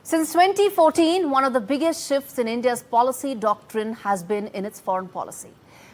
Since 2014, one of the biggest shifts in India's policy doctrine has been in its foreign policy.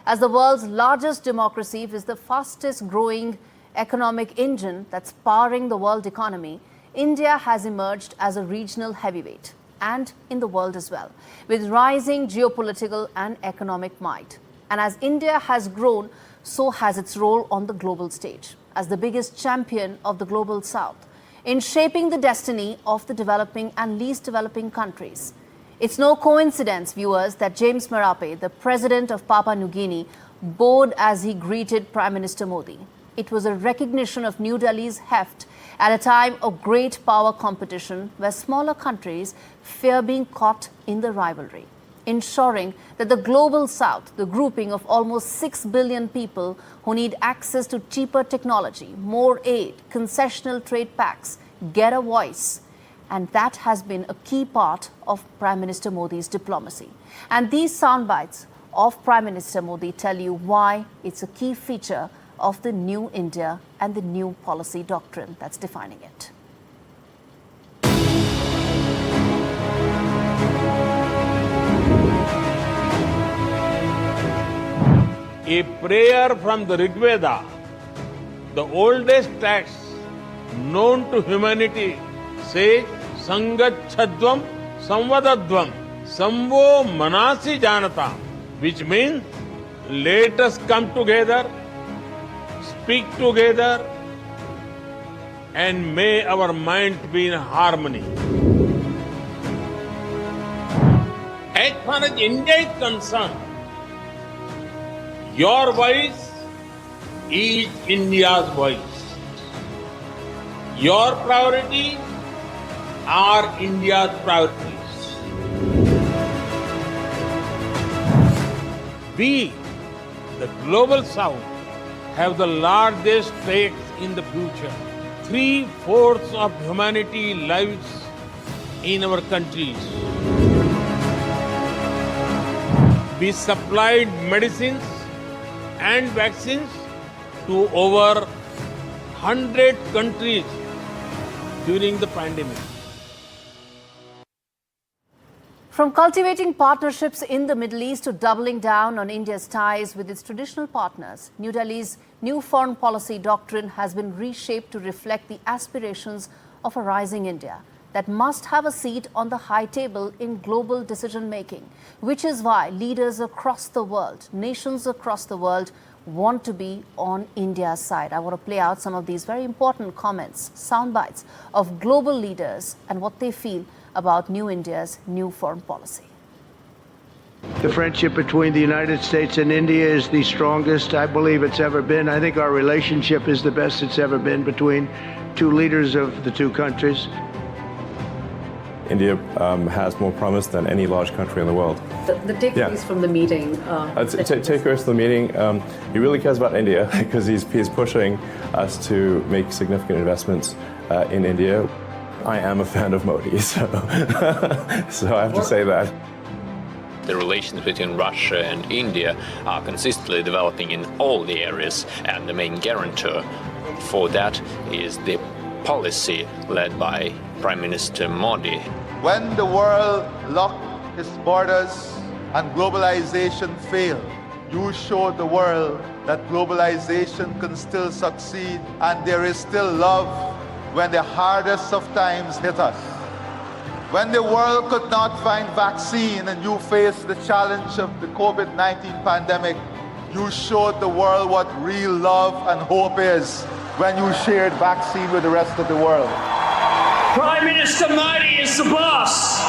As the world's largest democracy with the fastest growing economic engine that's powering the world economy, India has emerged as a regional heavyweight and in the world as well, with rising geopolitical and economic might. And as India has grown, so has its role on the global stage as the biggest champion of the global south, in shaping the destiny of the developing and least developing countries. It's no coincidence, viewers, that James Marape, the president of Papua New Guinea, bowed as he greeted Prime Minister Modi. It was a recognition of New Delhi's heft at a time of great power competition where smaller countries fear being caught in the rivalry, ensuring that the global south, the grouping of almost 6 billion people who need access to cheaper technology, more aid, concessional trade pacts, get a voice. And that has been a key part of Prime Minister Modi's diplomacy. And these soundbites of Prime Minister Modi tell you why it's a key feature of the new India and the new policy doctrine that's defining it. A prayer from the Rig Veda, the oldest text known to humanity, says, Sangachhadvam Samvadadvam Samvo Manasi Janata, which means, let us come together, speak together, and may our mind be in harmony. As far as India is concerned, your voice is India's voice. Your priorities are India's priorities. We, the global south, have the largest stakes in the future. 3/4 of humanity lives in our countries. We supplied medicines and vaccines to over 100 countries during the pandemic. From cultivating partnerships in the Middle East to doubling down on India's ties with its traditional partners, New Delhi's new foreign policy doctrine has been reshaped to reflect the aspirations of a rising India that must have a seat on the high table in global decision-making, which is why leaders across the world, nations across the world, want to be on India's side. I want to play out some of these very important comments, sound bites of global leaders and what they feel about new India's new foreign policy. The friendship between the United States and India is the strongest I believe it's ever been. I think our relationship is the best it's ever been between two leaders of the two countries. India has more promise than any large country in the world. The takeaways from the meeting. Takeaways from the meeting. He really cares about India because he's pushing us to make significant investments in India. I am a fan of Modi, so I have to say that. The relations between Russia and India are consistently developing in all the areas, and the main guarantor for that is the policy led by Prime Minister Modi. When the world locked its borders and globalization failed, you showed the world that globalization can still succeed and there is still love when the hardest of times hit us. When the world could not find vaccine and you faced the challenge of the COVID-19 pandemic, you showed the world what real love and hope is when you shared vaccine with the rest of the world. Prime Minister Modi is the boss.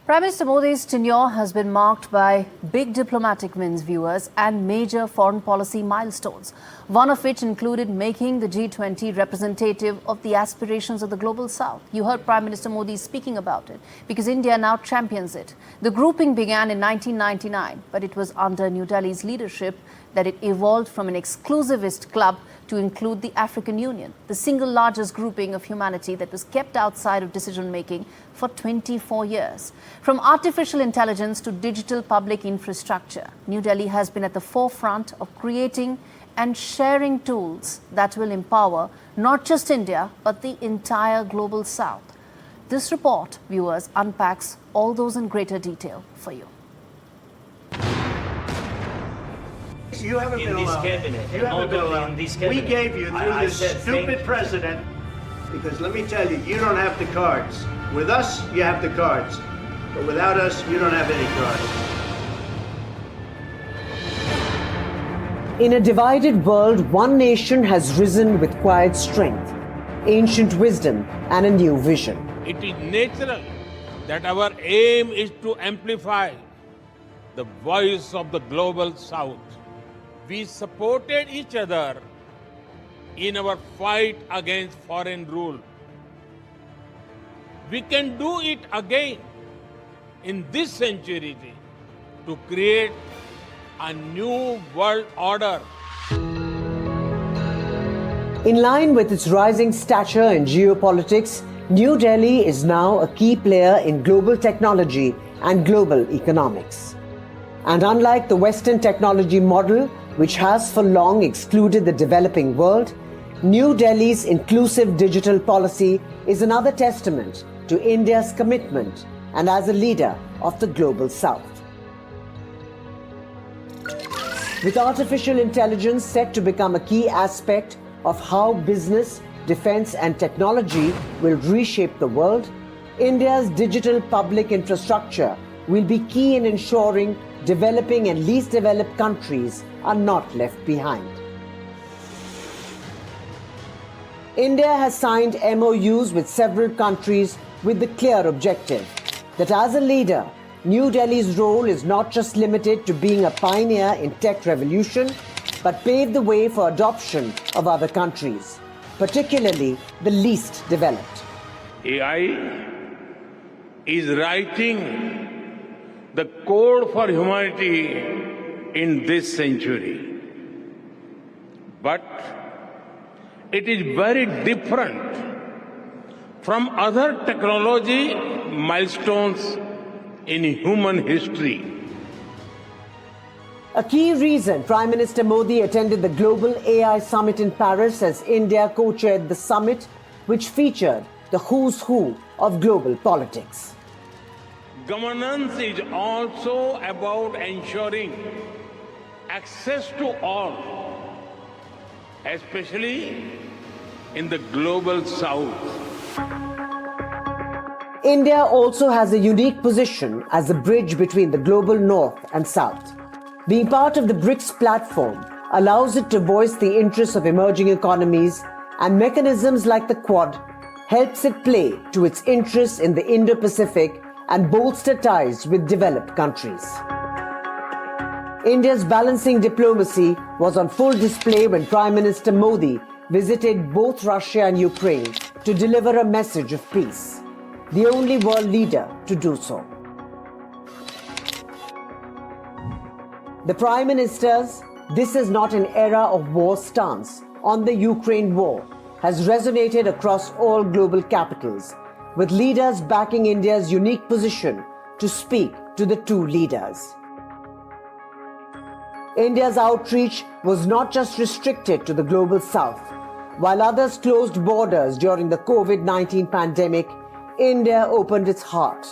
Prime Minister Modi's tenure has been marked by big diplomatic wins, viewers, and major foreign policy milestones, one of which included making the G20 representative of the aspirations of the global south. You heard Prime Minister Modi speaking about it because India now champions it. The grouping began in 1999, but it was under New Delhi's leadership that it evolved from an exclusivist club to include the African Union, the single largest grouping of humanity that was kept outside of decision-making for 24 years. From artificial intelligence to digital public infrastructure, New Delhi has been at the forefront of creating and sharing tools that will empower not just India, but the entire global south. This report, viewers, unpacks all those in greater detail for you. You haven't been alone. You haven't been alone. We gave you through this stupid president, because let me tell you, you don't have the cards. With us, you have the cards. But without us, you don't have any cards. In a divided world, one nation has risen with quiet strength, ancient wisdom, and a new vision. It is natural that our aim is to amplify the voice of the global south. We supported each other in our fight against foreign rule. We can do it again in this century to create a new world order. In line with its rising stature in geopolitics, New Delhi is now a key player in global technology and global economics. And unlike the Western technology model, which has for long excluded the developing world, New Delhi's inclusive digital policy is another testament to India's commitment and as a leader of the global south. With artificial intelligence set to become a key aspect of how business, defense and technology will reshape the world, India's digital public infrastructure will be key in ensuring developing and least developed countries are not left behind. India has signed MOUs with several countries with the clear objective that as a leader, New Delhi's role is not just limited to being a pioneer in tech revolution, but pave the way for adoption of other countries, particularly the least developed. AI is writing the code for humanity in this century. But it is very different from other technology milestones in human history. A key reason Prime Minister Modi attended the Global AI Summit in Paris as India co-chaired the summit, which featured the who's who of global politics. Governance is also about ensuring access to all, especially in the global south. India also has a unique position as a bridge between the global north and south. Being part of the BRICS platform allows it to voice the interests of emerging economies, and mechanisms like the Quad helps it play to its interests in the Indo-Pacific and bolster ties with developed countries. India's balancing diplomacy was on full display when Prime Minister Modi visited both Russia and Ukraine to deliver a message of peace, the only world leader to do so. The Prime Minister's "This is not an era of war" stance on the Ukraine war has resonated across all global capitals, with leaders backing India's unique position to speak to the two leaders. India's outreach was not just restricted to the global south. While others closed borders during the COVID-19 pandemic, India opened its heart,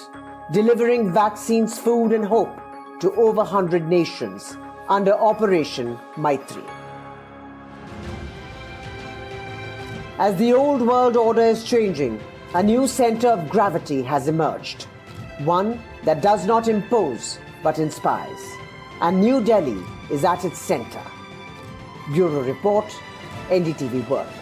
delivering vaccines, food and hope to over 100 nations under Operation Maitri. As the old world order is changing, a new center of gravity has emerged, one that does not impose but inspires. And New Delhi is at its center. Bureau Report, NDTV World.